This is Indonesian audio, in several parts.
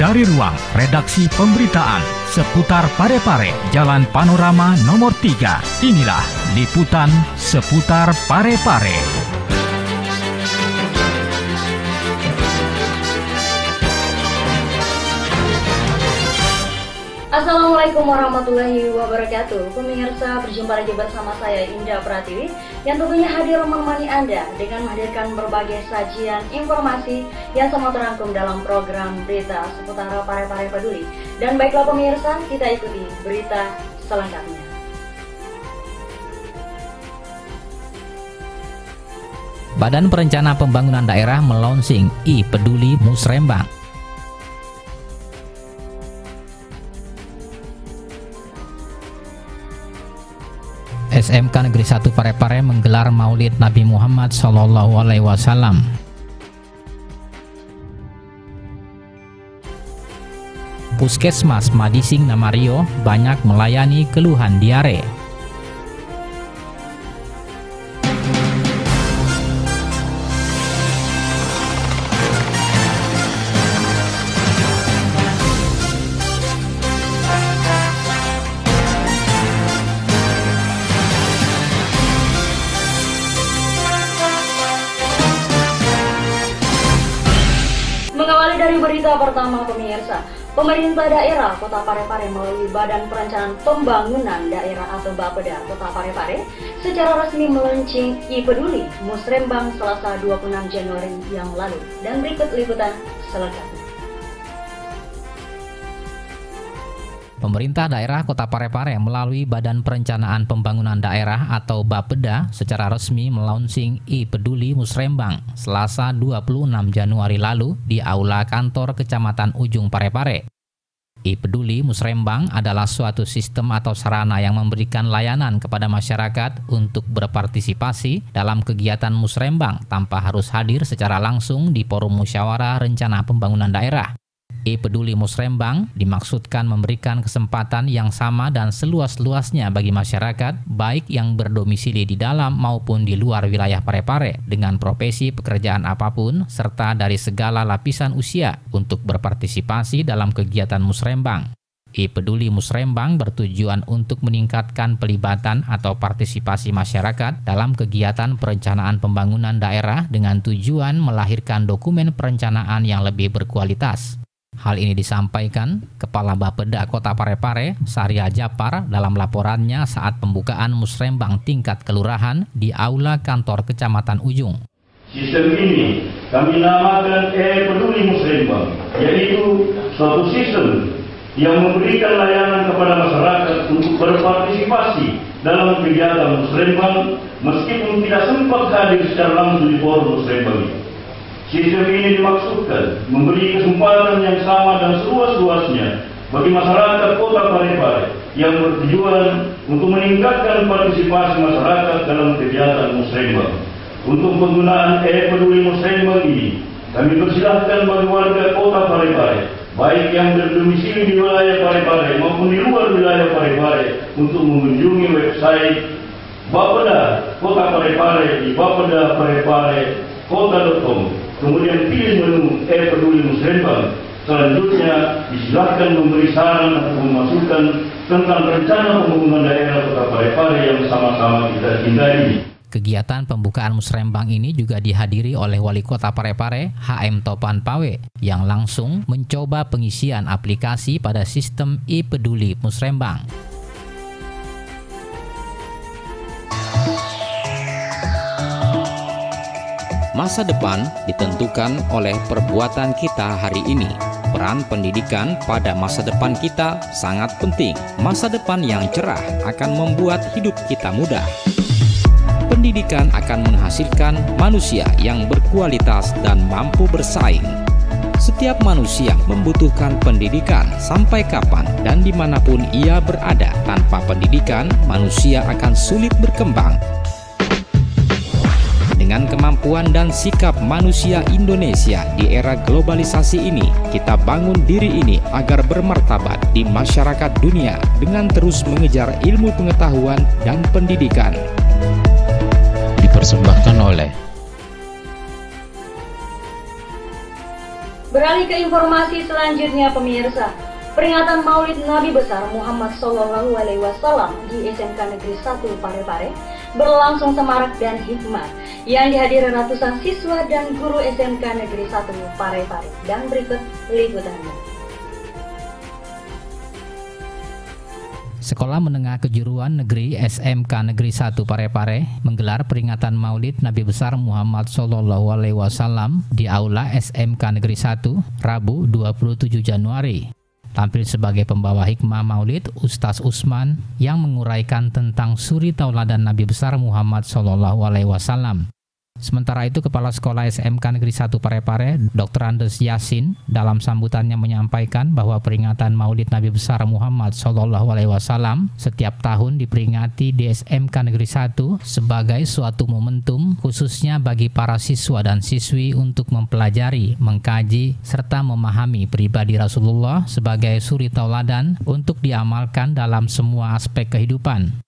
Dari ruang redaksi pemberitaan seputar Parepare, Jalan Panorama nomor 3, inilah liputan seputar Parepare. Assalamualaikum warahmatullahi wabarakatuh. Pemirsa, berjumpa lagi bersama saya Indah Pratiwi yang tentunya hadir menemani Anda dengan menghadirkan berbagai sajian informasi yang semua terangkum dalam program berita seputar Parepare Peduli. Dan baiklah pemirsa, kita ikuti berita selengkapnya. Badan Perencanaan Pembangunan Daerah melaunching I-Peduli Musrembang. SMK Negeri 1 Parepare menggelar Maulid Nabi Muhammad SAW. Puskesmas Madising Namario banyak melayani keluhan diare. Mengawali dari berita pertama pemirsa, pemerintah daerah Kota Parepare melalui Badan Perencanaan Pembangunan Daerah atau Bapeda Kota Parepare secara resmi meluncing I-Peduli Musrembang Selasa 26 Januari yang lalu. Dan berikut liputan selengkapnya. Pemerintah daerah Kota Parepare melalui Badan Perencanaan Pembangunan Daerah atau Bapeda secara resmi melaunching I-Peduli Musrembang Selasa 26 Januari lalu di Aula Kantor Kecamatan Ujung Parepare. I-Peduli Musrembang adalah suatu sistem atau sarana yang memberikan layanan kepada masyarakat untuk berpartisipasi dalam kegiatan musrembang tanpa harus hadir secara langsung di forum musyawarah rencana pembangunan daerah. I-Peduli Musrembang dimaksudkan memberikan kesempatan yang sama dan seluas-luasnya bagi masyarakat, baik yang berdomisili di dalam maupun di luar wilayah Parepare, dengan profesi pekerjaan apapun, serta dari segala lapisan usia untuk berpartisipasi dalam kegiatan musrembang. I-Peduli Musrembang bertujuan untuk meningkatkan pelibatan atau partisipasi masyarakat dalam kegiatan perencanaan pembangunan daerah dengan tujuan melahirkan dokumen perencanaan yang lebih berkualitas. Hal ini disampaikan Kepala Bapeda Kota Parepare, Saria Japar, dalam laporannya saat pembukaan musrembang tingkat kelurahan di Aula Kantor Kecamatan Ujung. Sistem ini kami namakan I-Peduli Musrembang, yaitu suatu sistem yang memberikan layanan kepada masyarakat untuk berpartisipasi dalam kegiatan musrembang meskipun tidak sempat hadir secara langsung di forum musrembang ini. Sistem ini dimaksudkan memberi kesempatan yang sama dan seluas-luasnya bagi masyarakat Kota Parepare yang bertujuan untuk meningkatkan partisipasi masyarakat dalam kegiatan musrembang. Untuk penggunaan I-Peduli Musrembang ini, kami persilahkan bagi warga Kota Parepare, baik yang berdomisili di wilayah Parepare maupun di luar wilayah Parepare, untuk mengunjungi website Bapeda Kota Parepare di bapedaparepare.kota.com. Kemudian pilih menu I-Peduli Musrembang. Selanjutnya disilahkan memberi saran atau masukan tentang rencana pembangunan daerah Kota Parepare yang sama-sama kita cintai. Kegiatan pembukaan musrembang ini juga dihadiri oleh Wali Kota Parepare, HM Topan Pawe, yang langsung mencoba pengisian aplikasi pada sistem I-Peduli Musrembang. Masa depan ditentukan oleh perbuatan kita hari ini. Peran pendidikan pada masa depan kita sangat penting. Masa depan yang cerah akan membuat hidup kita mudah. Pendidikan akan menghasilkan manusia yang berkualitas dan mampu bersaing. Setiap manusia membutuhkan pendidikan sampai kapan dan dimanapun ia berada. Tanpa pendidikan, manusia akan sulit berkembang. Dengan kemampuan dan sikap manusia Indonesia di era globalisasi ini, kita bangun diri ini agar bermartabat di masyarakat dunia dengan terus mengejar ilmu pengetahuan dan pendidikan. Dipersembahkan oleh Beralih ke informasi selanjutnya pemirsa. Peringatan Maulid Nabi besar Muhammad SAW di SMK Negeri 1 Parepare berlangsung semarak dan hikmat yang dihadiri ratusan siswa dan guru SMK Negeri 1 Parepare. Dan berikut liputannya. Sekolah Menengah Kejuruan Negeri SMK Negeri 1 Parepare menggelar peringatan Maulid Nabi besar Muhammad SAW di Aula SMK Negeri 1 Rabu 27 Januari. Tampil sebagai pembawa hikmah Maulid Ustaz Usman yang menguraikan tentang suri tauladan Nabi besar Muhammad SAW. Sementara itu, Kepala Sekolah SMK Negeri 1 Parepare, Dr. Andes Yasin, dalam sambutannya menyampaikan bahwa peringatan Maulid Nabi besar Muhammad SAW setiap tahun diperingati di SMK Negeri 1 sebagai suatu momentum khususnya bagi para siswa dan siswi untuk mempelajari, mengkaji, serta memahami pribadi Rasulullah sebagai suri tauladan untuk diamalkan dalam semua aspek kehidupan.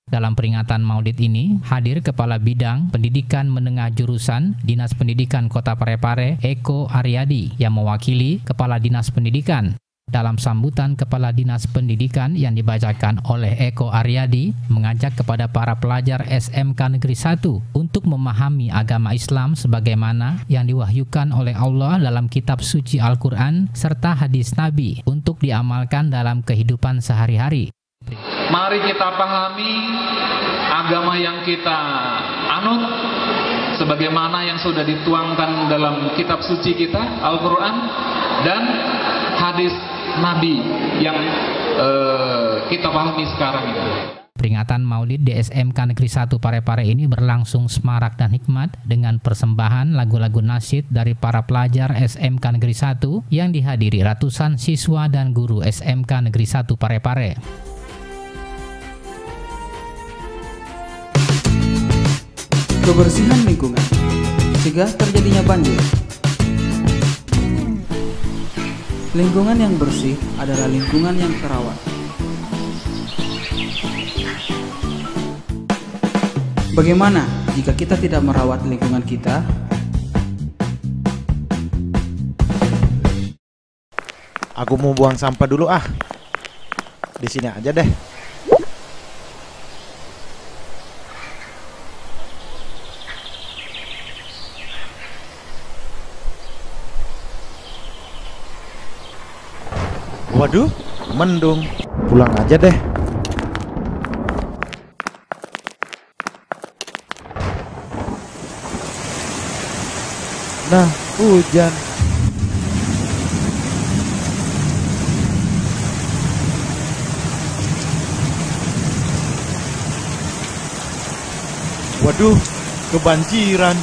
Dalam peringatan Maulid ini, hadir Kepala Bidang Pendidikan Menengah Jurusan Dinas Pendidikan Kota Parepare, Eko Aryadi, yang mewakili Kepala Dinas Pendidikan. Dalam sambutan Kepala Dinas Pendidikan yang dibacakan oleh Eko Aryadi, mengajak kepada para pelajar SMK Negeri 1 untuk memahami agama Islam sebagaimana yang diwahyukan oleh Allah dalam kitab suci Al-Quran serta hadis Nabi untuk diamalkan dalam kehidupan sehari-hari. Mari kita pahami agama yang kita anut sebagaimana yang sudah dituangkan dalam kitab suci kita Al-Quran dan hadis Nabi yang kita pahami sekarang ini. Peringatan Maulid di SMK Negeri 1 Parepare ini berlangsung semarak dan hikmat dengan persembahan lagu-lagu nasyid dari para pelajar SMK Negeri 1 yang dihadiri ratusan siswa dan guru SMK Negeri 1 Parepare. Kebersihan lingkungan, cegah terjadinya banjir. Lingkungan yang bersih adalah lingkungan yang terawat. Bagaimana jika kita tidak merawat lingkungan kita? Aku mau buang sampah dulu ah. Di sini aja deh. Waduh, mendung. Pulang aja deh. Nah, hujan. Waduh, kebanjiran.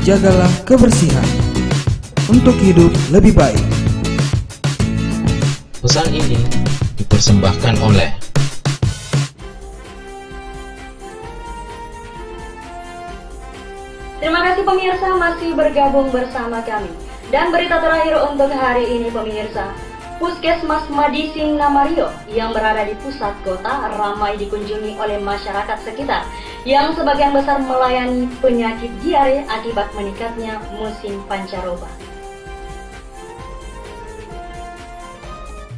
Jagalah kebersihan untuk hidup lebih baik. Pesan ini dipersembahkan oleh Terima kasih pemirsa masih bergabung bersama kami. Dan berita terakhir untuk hari ini pemirsa, Puskesmas Madising Namario yang berada di pusat kota ramai dikunjungi oleh masyarakat sekitar yang sebagian besar melayani penyakit diare akibat meningkatnya musim pancaroba.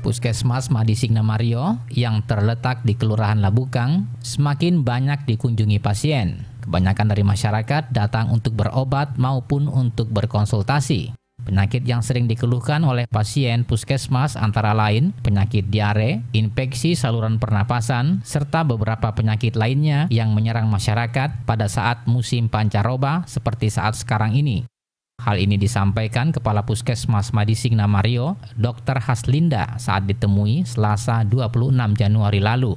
Puskesmas Madising Namario yang terletak di Kelurahan Labukang semakin banyak dikunjungi pasien. Kebanyakan dari masyarakat datang untuk berobat maupun untuk berkonsultasi. Penyakit yang sering dikeluhkan oleh pasien puskesmas antara lain penyakit diare, infeksi saluran pernapasan, serta beberapa penyakit lainnya yang menyerang masyarakat pada saat musim pancaroba seperti saat sekarang ini. Hal ini disampaikan Kepala Puskesmas Madising Namario, Dr. Haslinda saat ditemui Selasa 26 Januari lalu.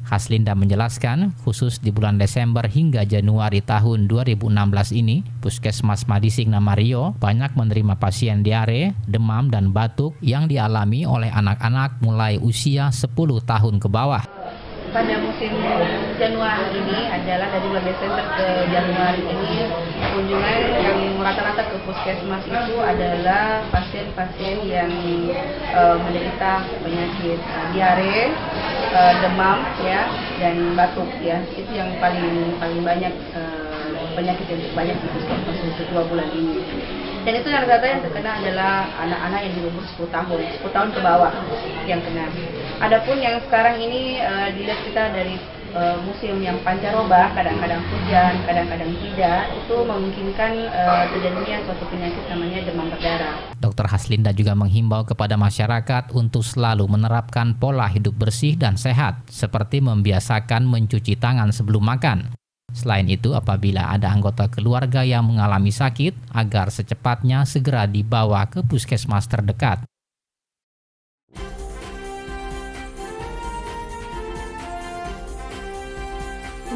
Haslinda menjelaskan, khusus di bulan Desember hingga Januari tahun 2016 ini, Puskesmas Madising Namario banyak menerima pasien diare, demam, dan batuk yang dialami oleh anak-anak mulai usia 10 tahun ke bawah. Pada musim Januari ini adalah dari bulan Desember ke Januari ini kunjungan yang rata-rata ke puskesmas itu adalah pasien-pasien yang menderita penyakit diare, demam ya, dan batuk ya. Itu yang paling banyak penyakit yang banyak di puskesmas untuk 2 bulan ini. Dan itu yang rata-rata yang terkena adalah anak-anak yang di umur 10 tahun ke bawah yang kena. Adapun yang sekarang ini dilihat kita dari musim yang pancaroba, kadang-kadang hujan, kadang-kadang tidak, itu memungkinkan terjadinya suatu penyakit namanya demam berdarah. Dr. Haslinda juga menghimbau kepada masyarakat untuk selalu menerapkan pola hidup bersih dan sehat, seperti membiasakan mencuci tangan sebelum makan. Selain itu, apabila ada anggota keluarga yang mengalami sakit, agar secepatnya segera dibawa ke puskesmas terdekat.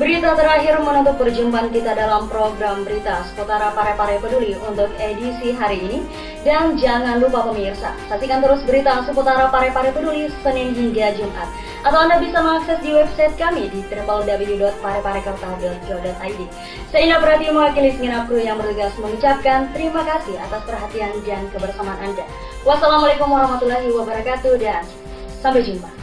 Berita terakhir menutup perjumpaan kita dalam program berita seputar Parepare Peduli untuk edisi hari ini. Dan jangan lupa pemirsa, saksikan terus berita seputar Parepare Peduli Senin hingga Jumat. Atau Anda bisa mengakses di website kami di www.pareparekerta.go.id. Saya Indah Prati mewakili segenap kru yang bertugas mengucapkan terima kasih atas perhatian dan kebersamaan Anda. Wassalamualaikum warahmatullahi wabarakatuh dan sampai jumpa.